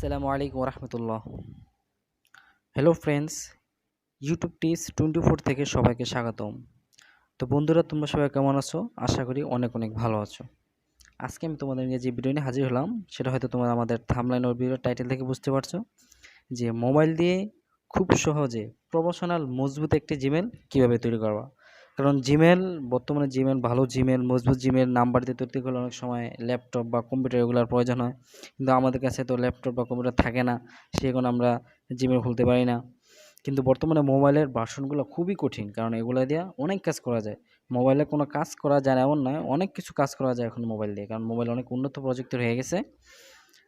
আসসালামু আলাইকুম রহমতুল্লাহ। Hello friends, YouTube tips 24 থেকে সবাইকে স্বাগতম। তো বন্ধুরা, তোমরা সবাই কেমন আছো? আশা করি অনেক অনেক ভালো আছো। আজকে আমি তোমাদের নিয়ে যে ভিডিও নিয়ে হাজির হলাম সেটা হয়তো তোমরা আমাদের থাম্বনেল ও ভিডিও টাইটেল থেকে বুঝতে পারছো যে মোবাইল দিয়ে খুব সহজে প্রফেশনাল মজবুত একটি জিমেল কিভাবে তৈরি করবা। কারণ জিমেল, বর্তমানে জিমেল ভালো জিমেল, মজবুত জিমেল নাম্বার দিয়ে তৈরি করলে অনেক সময় ল্যাপটপ বা কম্পিউটার এগুলোর প্রয়োজন হয়, কিন্তু আমাদের কাছে তো ল্যাপটপ বা কম্পিউটার থাকে না, সেই কারণে আমরা জিমেল খুলতে পারি না। কিন্তু বর্তমানে মোবাইলের ভার্সনগুলো খুবই কঠিন, কারণ এগুলো দিয়ে অনেক কাজ করা যায়। মোবাইলে কোনো কাজ করা যায় না এমন নয়, অনেক কিছু কাজ করা যায় এখন মোবাইল দিয়ে, কারণ মোবাইল অনেক উন্নত প্রযুক্তির হয়ে গেছে।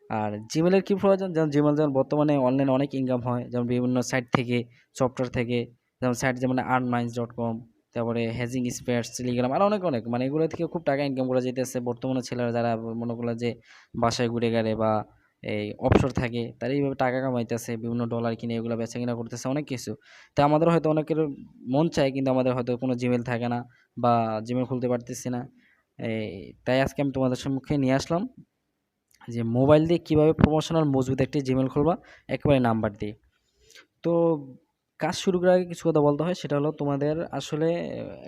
আর জিমেলের কী প্রয়োজন, যেমন জিমেল যেমন বর্তমানে অনলাইনে অনেক ইনকাম হয়, যেমন বিভিন্ন সাইট থেকে, সফটওয়্যার থেকে, যেমন সাইট যেমন earnminds.com, তারপরে হ্যাজিং স্পেয়ার্স, টেলিগ্রাম, আর অনেক অনেক মানে এগুলো থেকে খুব টাকা ইনকাম করা যেতেছে। বর্তমানে ছেলেরা যারা মনে করলো যে বাসায় ঘুরে গেলে বা এই অবসর থাকে, তারা এইভাবে টাকা কামাইতেছে, বিভিন্ন ডলার কিনে এগুলো বেচা কিনা করতেছে, অনেক কিছু। তো আমাদের হয়তো অনেকের মন চায়, কিন্তু আমাদের হয়তো কোনো জিমেল থাকে না বা জিমেল খুলতে পারতেছি না। এই তাই আজকে আমি তোমাদের সম্মুখে নিয়ে আসলাম যে মোবাইল দিয়ে কীভাবে প্রমোশনাল মজবুত একটি জিমেল খুলবা একেবারে নাম্বার দিয়ে। তো কাজ শুরু করার আগে কিছু কথা বলতে হয়, সেটা হলো তোমাদের আসলে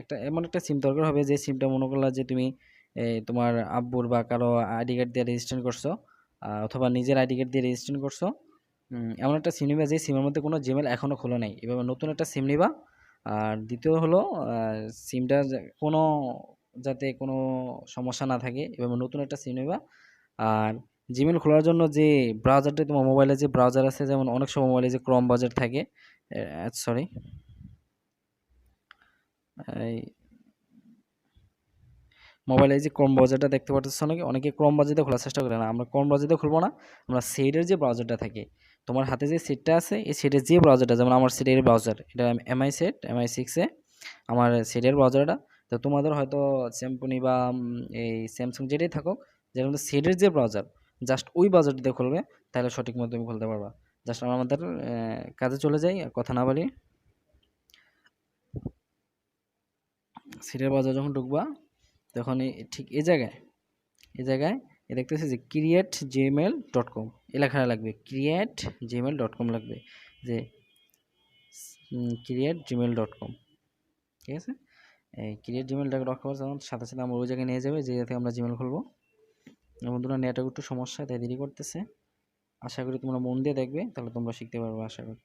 একটা এমন একটা সিম দরকার হবে যে সিমটা মনে করলা যে তুমি তোমার আব্বুর বা কারো আইডি কার্ড দিয়ে রেজিস্ট্রেশন করছো, অথবা নিজের আইডি কার্ড দিয়ে রেজিস্ট্রেশন করছো। এমন একটা সিম নিবা যে সিমের মধ্যে কোনো জিমেল এখনও খোলো নাই, এভাবে নতুন একটা সিম নিবা। আর দ্বিতীয় হলো সিমটা কোনো যাতে কোনো সমস্যা না থাকে, এভাবে নতুন একটা সিম নিবা। আর জিমেল খোলার জন্য যে ব্রাউজারটা, তোমার মোবাইলে যে ব্রাউজার আছে, যেমন অনেক সময় মোবাইলে যে ক্রোম ব্রাউজার থাকে, সরি, এই মোবাইলে যে ক্রোম ব্রাউজারটা দেখতে পাচ্ছ, অনেকে অনেকে ক্রোম ব্রাউজার দিয়ে খোলার চেষ্টা করে না। আমরা ক্রোম ব্রাউজার দিয়ে খুলবো না, আমরা সেটের যে ব্রাউজারটা থাকে, তোমার হাতে যে সেটটা আছে, এই সেটের যে ব্রাউজারটা, যেমন আমার সেটের ব্রাউজার এটা এমআই সেট, MI6-এ আমার সেটের ব্রাউজারটা। তো তোমাদের হয়তো স্যামসুং বা এই স্যামসাং যেটাই থাকুক, যেটা মধ্যে সেটের যে ব্রাউজার, জাস্ট ওই ব্রাউজারটা দিয়ে খুলবে, তাহলে সঠিক মতো তুমি খুলতে পারবা। জাস্ট আমরা আমাদের কাজে চলে যাই, আর কথা না বলি। সেটের ব্রাউজার যখন ঢুকবা, তখন ঠিক এই জায়গায় দেখতেছি যে create@gmail.com এ লেখাটা লাগবে, create@gmail.com লাগবে, যে create@gmail.com। ঠিক আছে, এই create@gmail.com যখন সাথে সাথে আমরা ওই জায়গায় নিয়ে যাবে, যে থেকে আমরা জিমেল খুলবো। বন্ধুরা, নেটওয়ার্ক একটু সমস্যা, তাই দেরি করতেছে। আশা করি তোমরা মন দিয়ে দেখবে, তাহলে তোমরা শিখতে পারবে আশা করি।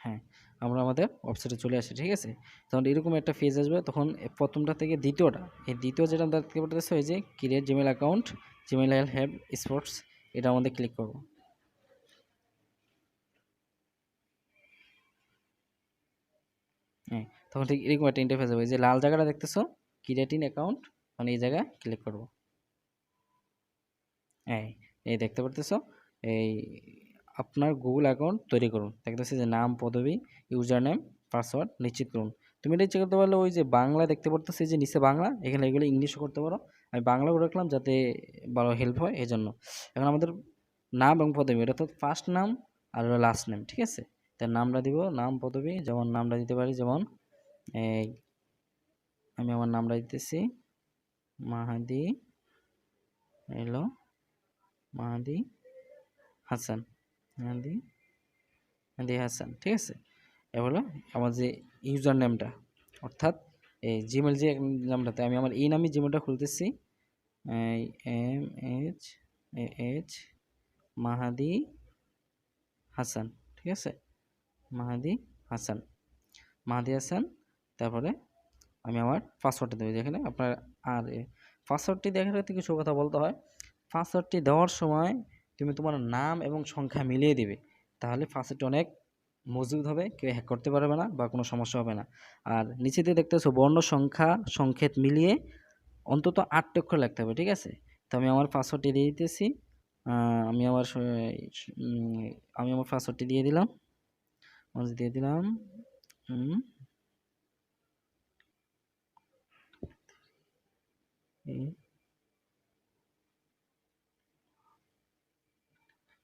হ্যাঁ, আমরা আমাদের ওয়েবসাইটে চলে আসি। ঠিক আছে, তখন এরকম একটা পেজ আসবে, তখন প্রথমটা থেকে দ্বিতীয়টা, এই দ্বিতীয় যেটা দেখতে পারতেছে ওই যে create Gmail account, Gmail have sports, এটা আমাদের ক্লিক করব। হ্যাঁ, তখন ঠিক এরকম একটা ইন্টারফেস হবে, যে লাল জায়গাটা দেখতেছো ক্রিয়েটিং অ্যাকাউন্ট, মানে এই জায়গায় ক্লিক করব। হ্যাঁ, এই দেখতে পারতেছো, এই আপনার গুগল অ্যাকাউন্ট তৈরি করুন, দেখতেছি যে নাম, পদবি, ইউজার নেম, পাসওয়ার্ড নিশ্চিত করুন। তুমি এটা ইচ্ছে করতে পারলে ওই যে বাংলা দেখতে পারতেছি যে নিচে বাংলা, এখানে এগুলো ইংলিশও করতে পারো। আমি বাংলা করে রাখলাম যাতে ভালো হেল্প হয়, এই জন্য। এখন আমাদের নাম এবং পদবি, এটা তো ফার্স্ট নাম আর লাস্ট নেম, ঠিক আছে। তার নামটা দিব, নাম পদবি, যেমন নামটা দিতে পারি, যেমন এই আমি আমার নামটা দিতেছি মাহাদি, এলো মাহাদি হাসান, মাহাদি মেহেদি হাসান। ঠিক আছে, এ হলো আমার যে ইউজার নেমটা, অর্থাৎ এই জিমেল যে নামটাতে আমি আমার এই নামে জিমেলটা খুলতেছি, MHAH মাহাদি হাসান। ঠিক আছে, মাহাদি হাসান, মাহাদি হাসান। তারপরে আমি আমার পাসওয়ার্ডটা দেবো, যেখানে আপনার আর পাসওয়ার্ডটি দেখার ক্ষেত্রে কিছু কথা বলতে হয়। পাসওয়ার্ডটি দেওয়ার সময় তুমি তোমার নাম এবং সংখ্যা মিলিয়ে দিবে, তাহলে পাসওয়ার্ডটি অনেক মজবুত হবে, কেউ হ্যাক করতে পারবে না বা কোনো সমস্যা হবে না। আর নিচে দিয়ে দেখতেছো বর্ণ, সংখ্যা, সংকেত মিলিয়ে অন্তত 8 অক্ষর লিখতে হবে। ঠিক আছে, তো আমি আমার পাসওয়ার্ডটি দিয়ে দিতেছি। আমি আমার আমি আমার পাসওয়ার্ডটি দিয়ে দিলাম, দিয়ে দিলাম।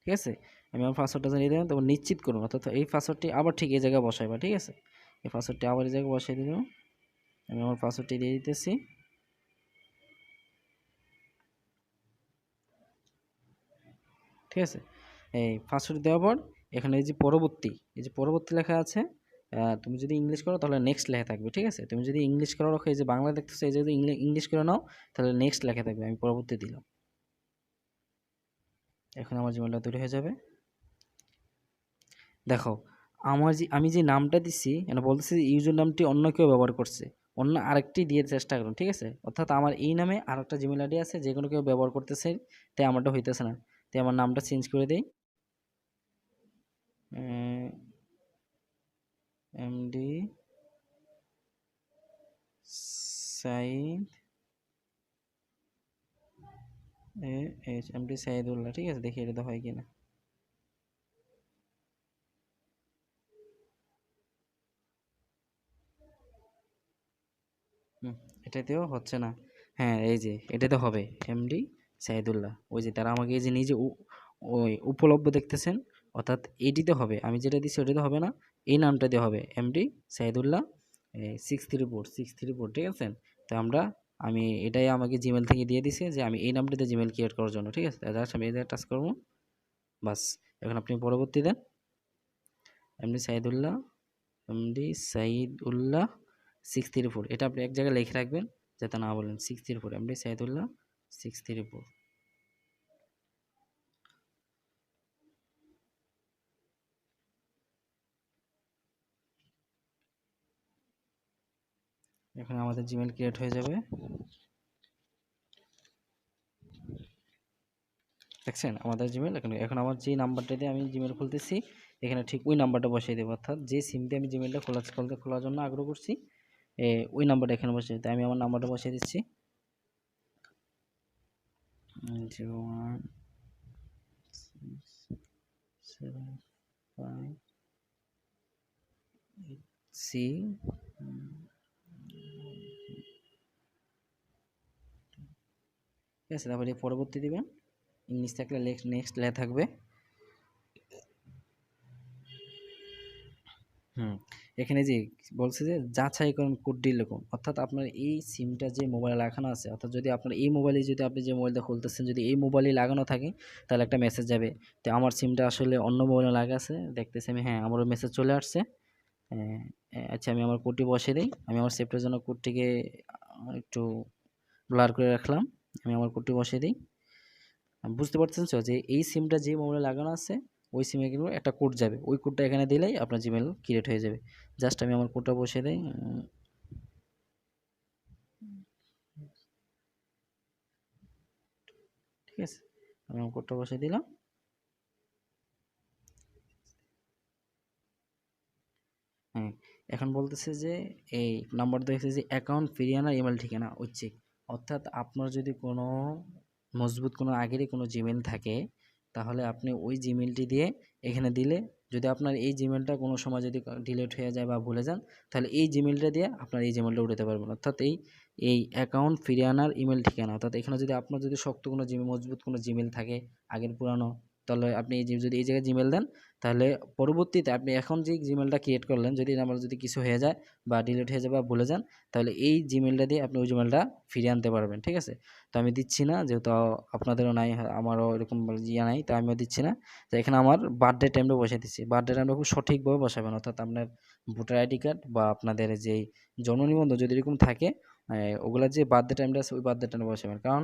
ঠিক আছে, আমি আমার পাসওয়ার্ডটা জানিয়ে দিলাম, তারপর নিশ্চিত করুন, অর্থাৎ এই পাসওয়ার্ডটি আবার ঠিক এই জায়গায় বসাইবা। ঠিক আছে, এই পাসওয়ার্ডটি আবার এই জায়গায় বসাই দিলাম, আমি আমার পাসওয়ার্ডটি দিয়ে দিতেছি। ঠিক আছে? এই পাসওয়ার্ড দেওয়ার পর এখানে এই যে পরবর্তী লেখা আছে, তুমি যদি ইংলিশ করো তাহলে নেক্সট লেখা থাকবে, ঠিক আছে? তুমি যদি ইংলিশ করে রাখো, এই যে বাংলা দেখতেছো, এই যে যদি ইংলিশ করে নাও তাহলে নেক্সট লেখা থাকবে। আমি পরবর্তী দিলাম। এখন আমার জীবনটা তৈরি হয়ে যাবে। দেখো, আমি যে নামটা দিচ্ছি এটা বলতেছি যে ইউজার নামটি অন্য কেউ ব্যবহার করছে, অন্য আরেকটি দিয়ে চেষ্টা করুন, ঠিক আছে? অর্থাৎ আমার এই নামে আরেকটা জিমেল আইডি আছে, যে কোনো কেউ ব্যবহার করতেছে, তাই আমারটা হইতেছে না। তাই আমার নামটা চেঞ্জ করে দেই, এমডি সাইদ এমডি সাইদুল্লাহ, ঠিক আছে? দেখি এটা হয় কিনা। এটাতেও হচ্ছে না। হ্যাঁ, এই যে এটাতে হবে, এমডি সাইদুল্লাহ। ওই যে তারা আমাকে এই যে নিজে ওই উপলব্ধ দেখতেছেন, অর্থাৎ এটিতে হবে। আমি যেটা দিচ্ছি ওটাতে হবে না, এই নামটা দিয়ে হবে, এমডি সাইদুল্লাহ 634, ঠিক আছে? তো আমি এটাই আমাকে জিমেল থেকে দিয়ে দিছে যে আমি এই নামটিতে জিমেল ক্রিয়েট করার জন্য, ঠিক আছে? জাস্ট আমি এই জায়গায় টাচ করবো, বাস। এখন আপনি পরবর্তী দেন, এমডি সাইদুল্লাহ, এমডি সাইদুল্লাহ 634, এটা আপনি এক জায়গায় লিখে রাখবেন যাতে না বলেন। 634, এমডি সাইদুল্লাহ 634। এখন আমাদের জিমেল ক্রিয়েট হয়ে যাবে, দেখছেন আমাদের জিমেল। এখন আমার যে নাম্বারটা দিয়ে আমি জিমেল খুলতেছি, এখানে ঠিক ওই নাম্বারটা বসিয়ে দেবো, অর্থাৎ যে সিম দিয়ে আমি জিমেলটা খোলার জন্য আগ্রহ করছি, ওই নাম্বারটা এখানে বসিয়ে দিতে। আমি আমার নাম্বারটা বসিয়ে দিচ্ছি, 0165C। ঠিক আছে, তারপরে পরবর্তী দিবেন, ইংলিশ থাকলে নেক্সট লেখা থাকবে। এখানে যে বলছে যে যাচাই করুন কোডটি লিখুন, অর্থাৎ আপনার এই সিমটা যে মোবাইলে লাগানো আছে, অর্থাৎ যদি আপনার এই মোবাইলে, যদি আপনি যে মোবাইলটা খুলতেছেন যদি এই মোবাইলে লাগানো থাকে, তাহলে একটা মেসেজ যাবে। তো আমার সিমটা আসলে অন্য মোবাইলে লাগা আছে, দেখতেছি আমি, হ্যাঁ আমারও মেসেজ চলে আসছে। আচ্ছা, আমি আমার কোডটি বসিয়ে দিই। আমি আমার সেফটির জন্য কোডটিকে একটু ব্লার করে রাখলাম। আমি আমার কোডটি বসিয়ে দিই। বুঝতে পারছেন তো যে এই সিমটা যে মোবাইলে লাগানো আছে, ওই সিমে কিন্তু একটা কোড যাবে, ওই কোডটা এখানে দিলেই আপনার জিমেল ক্রিয়েট হয়ে যাবে। জাস্ট আমি আমার কোডটা বসিয়ে দিই, ঠিক আছে? আমি আমার কোডটা বসিয়ে দিলাম। হ্যাঁ, এখন বলতেছে যে এই নাম্বার দেখছে যে অ্যাকাউন্ট ফিরিয়ানা ইমেল ঠিকানা ঐচ্ছিক, অর্থাৎ আপনার যদি কোনো মজবুত কোনো আগেরই কোনো জিমেল থাকে, তাহলে আপনি ওই জিমেলটি দিয়ে এখানে দিলে, যদি আপনার এই জিমেলটা কোনো সময় যদি ডিলিট হয়ে যায় বা ভুলে যান, তাহলে এই জিমেলটা দিয়ে আপনার এই জিমেলটা উঠাতে পারবেন। অর্থাৎ এই অ্যাকাউন্ট ফিরিয়ে আনার ইমেল ঠিকানা, অর্থাৎ এখানে যদি আপনার যদি শক্ত কোনো জিমেল, মজবুত কোনো জিমেল থাকে আগের পুরানো, তাহলে আপনি যদি এই জায়গায় জিমেল দেন, তাহলে পরবর্তীতে আপনি এখন যে জিমেলটা ক্রিয়েট করলেন, যদি আমার যদি কিছু হয়ে যায় বা ডিলিট হয়ে যায় বা ভুলে যান, তাহলে এই জিমেলটা দিয়ে আপনি ওই জিমেলটা ফিরিয়ে আনতে পারবেন, ঠিক আছে? তো আমি দিচ্ছি না, যেহেতু আপনাদেরও নাই, আমারও এরকম ইয়ে নাই, তো আমিও দিচ্ছি না। তো এখানে আমার বার্থডে টাইমটা বসে দিচ্ছি। বার্থডে টাইমটা খুব সঠিকভাবে বসাবেন, অর্থাৎ আপনার ভোটার আইডি কার্ড বা আপনাদের যেই জন্ম নিবন্ধন যদি এরকম থাকে, ওগুলা যে বার্থডে টাইমটা আছে ওই বার্থডে টাইমটা বসাবেন। কারণ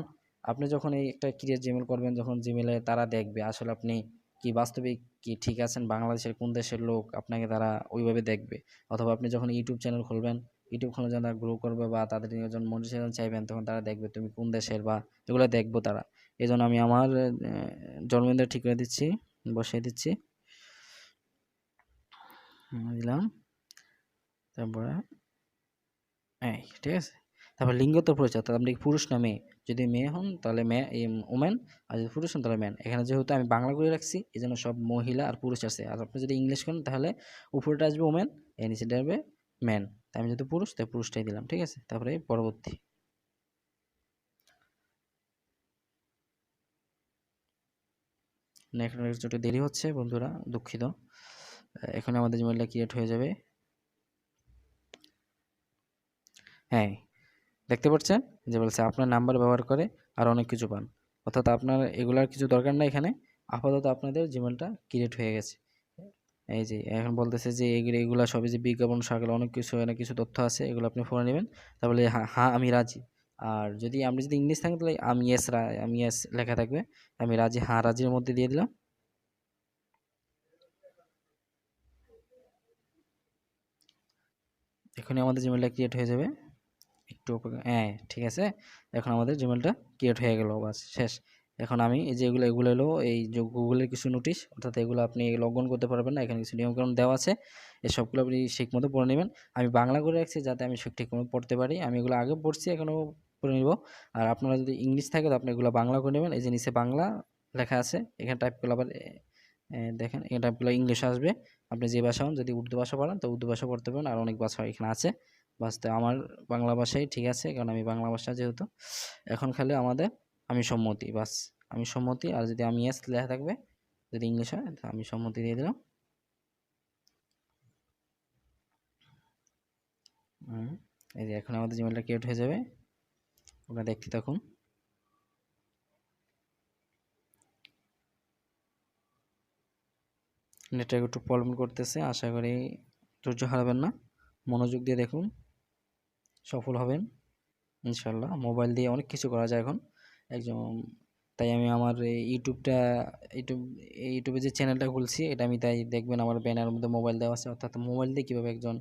আপনি যখন এই একটা ক্রিয়েট জিমেল করবেন, যখন জিমেলে তারা দেখবে আসলে আপনি কি বাস্তবে কি ঠিক আছেন, বাংলাদেশের কোন দেশের লোক, আপনাকে তারা ওইভাবে দেখবে। অথবা আপনি যখন ইউটিউব চ্যানেল খুলবেন, ইউটিউব খোলার জন্য গ্রো করবে বা তাদের নিয়োজন মনিটাইজেশন চাইবেন, তখন তারা দেখবে তুমি কোন দেশের, বা এগুলো দেখবো তারা। এই জন্য আমি আমার জন্মদিনটা ঠিক করে দিচ্ছি, বসিয়ে দিচ্ছি, দিলাম। তারপরে ঠিক আছে। তারপর লিঙ্গত্ব পরিচয়, অর্থাৎ আপনি পুরুষ না মেয়ে, যদি মেয়ে হন তাহলে ওমেন, আর যদি পুরুষ হন তাহলে ম্যান। এখানে যেহেতু আমি বাংলা করে রাখছি, এই জন্য সব মহিলা আর পুরুষ আছে। আর আপনি যদি ইংলিশ করেন তাহলে উপরেটা আসবে ওমেন, এর নিচেটা আসবে ম্যান। তাই আমি যেহেতু পুরুষ, তাই পুরুষটাই দিলাম, ঠিক আছে? তারপরে পরবর্তী। নেক্সট একটু দেরি হচ্ছে বন্ধুরা, দুঃখিত। এখন আমাদের জিমেলটা ক্রিয়েট হয়ে যাবে। হ্যাঁ, দেখতে পাচ্ছেন যে বলছে আপনার নাম্বার ব্যবহার করে আর অনেক কিছু পান, অর্থাৎ আপনার এগুলার কিছু দরকার নাই এখানে। আপাতত আপনাদের জিমেলটা ক্রিয়েট হয়ে গেছে। এই যে এখন বলতেছে যে এগুলা সবই যে বিজ্ঞাপন শাখার অনেক কিছু তথ্য আছে, এগুলো আপনি পড়ে নেবেন। তারপরে হ্যাঁ হ্যাঁ আমি রাজি। আর যদি আপনি যদি ইংলিশ থাকে তাহলে আমি ইয়েস লেখা থাকবে, আমি রাজি, হ্যাঁ রাজির মধ্যে দিয়ে দিলাম। এখনই আমাদের জিমেলটা ক্রিয়েট হয়ে যাবে। একটু হ্যাঁ ঠিক আছে, এখন আমাদের জিমেলটা ক্রিয়েট হয়ে গেল, বাস শেষ। এখন আমি এই যে এগুলো হলো এই যে গুগলের কিছু নোটিশ, অর্থাৎ এগুলো আপনি লগ ইন করতে পারবেন না, এখানে কিছু নিয়মকানুন দেওয়া আছে, এই সবগুলো আপনি ঠিক মতো পড়ে নেবেন। আমি বাংলা করে রাখছি যাতে আমি ঠিক মতো পড়তে পারি, আমি এগুলো আগে পড়ছি এখনও পড়ে নিব। আর আপনারা যদি ইংলিশ থাকে তো আপনি এগুলো বাংলা করে নেবেন। এই যে নিচে বাংলা লেখা আছে, এখানে টাইপ করলে আবার দেখেন এখানে টাইপ করলে ইংলিশ আসবে। আপনি যে ভাষা হন, যদি উর্দু ভাষা পড়েন তো উর্দু ভাষা পড়তে পারেন, আর অনেক ভাষা এখানে আছে। বাস্তবে আমার বাংলা ভাষাই ঠিক আছে, কারণ আমি বাংলা ভাষা যেহেতু। এখন খালি আমাদের আমি সম্মতি, বাস আমি সম্মতি, আর যদি আমি ইয়েস লেখা থাকবে, যদি ইংলিশ হয় তো আমি সম্মতি দিয়ে দিলাম। এই যে এখন আমাদের জিমেলটা ক্রিয়েট হয়ে যাবে, ওটা দেখতে থাকুন। নেটওয়ার্ক একটু প্রবলেম করতেছে, আশা করি ধৈর্য হারাবেন না, মনোযোগ দিয়ে দেখুন, সফল হবেন ইনশাল্লাহ। মোবাইল দিয়ে অনেক কিছু করা যায় এখন একজন। তাই আমি আমার এই ইউটিউব ইউটিউবে যে চ্যানেলটা খুলছি, এটা আমি তাই দেখবেন আমার ব্যানারের মধ্যে মোবাইল দেওয়া আছে, অর্থাৎ মোবাইল দিয়ে কীভাবে একজন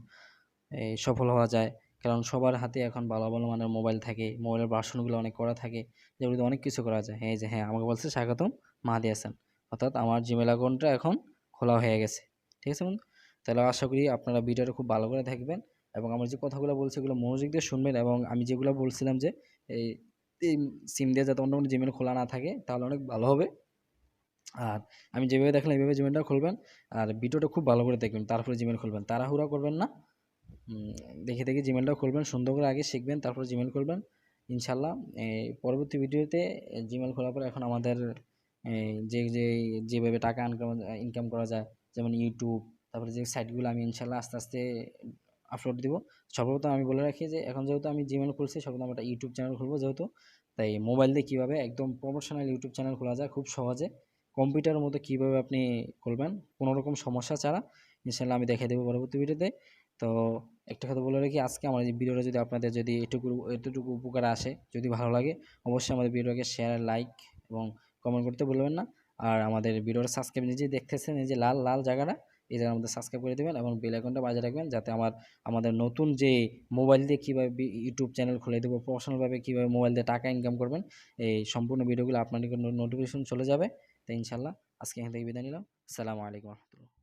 সফল হওয়া যায়। কারণ সবার হাতে এখন ভালো ভালো মানের মোবাইল থাকে, মোবাইলের ভার্সনগুলো অনেক করা থাকে, যেগুলোতে অনেক কিছু করা যায়। হ্যাঁ, এই যে হ্যাঁ আমাকে বলছে স্বাগতম মাহাদি হাসান, অর্থাৎ আমার জিমেল অ্যাকাউন্টটা এখন খোলা হয়ে গেছে। ঠিক আছে বন্ধু, তাহলে আশা করি আপনারা ভিডিওটা খুব ভালো করে দেখবেন, এবং আমার যে কথাগুলো বলছি এগুলো মনোযোগ দিয়ে শুনবেন, এবং আমি যেগুলো বলছিলাম যে এই এই সিম দিয়ে যাতে অন্য কোনো জিমেল খোলা না থাকে, তাহলে অনেক ভালো হবে। আর আমি যেভাবে দেখলাম এইভাবে জিমেলটা খুলবেন, আর ভিডিওটা খুব ভালো করে দেখবেন, তারপরে জিমেল খুলবেন, তাড়াহুড়া করবেন না। দেখে দেখে জিমেলটা খুলবেন, সুন্দর করে আগে শিখবেন, তারপর জিমেল খুলবেন ইনশাল্লাহ। পরবর্তী ভিডিওতে জিমেল খোলার পর এখন আমাদের যেভাবে টাকা ইনকাম করা যায়, যেমন ইউটিউব, তারপরে যে সাইটগুলো আমি ইনশাল্লাহ আস্তে আস্তে আপলোড দিব। সর্বপ্রথম আমি বলে রাখি যে এখন যেহেতু আমি জিমেল খুলছি, সর্বপ্রথম একটা ইউটিউব চ্যানেল খুলবো যেহেতু, তাই মোবাইল দিয়ে কীভাবে একদম প্রফেশনাল ইউটিউব চ্যানেল খোলা যায় খুব সহজে, কম্পিউটারের মতো কীভাবে আপনি খুলবেন কোনো রকম সমস্যা ছাড়া, ইনশাল্লাহ আমি দেখিয়ে দেবো পরবর্তী ভিডিওতে। তো একটা কথা বলে রাখি, আজকে আমার এই ভিডিওটা যদি আপনাদের যদি এতটুকু উপকার আসে, যদি ভালো লাগে, অবশ্যই আমাদের ভিডিওকে শেয়ার, লাইক এবং কমেন্ট করতে ভুলবেন না। আর আমাদের ভিডিওটা সাবস্ক্রাইব, নিজে দেখতেছেন এই যে লাল লাল জায়গাটা, এই জায়গার মধ্যে সাবস্ক্রাইব করে দেবেন এবং বেল আইকনটা বাজিয়ে রাখবেন, যাতে আমাদের নতুন যে মোবাইল দিয়ে কীভাবে ইউটিউব চ্যানেল খুলে দেবো, প্রফেশনালভাবে কীভাবে মোবাইল দিয়ে টাকা ইনকাম করবেন, এই সম্পূর্ণ ভিডিওগুলো আপনাদের নোটিফিকেশন চলে যাবে। তো ইনশাল্লাহ আজকে এখান থেকে বিদায় নিলাম। আসসালামু আলাইকুম রহমতুল্লাহ।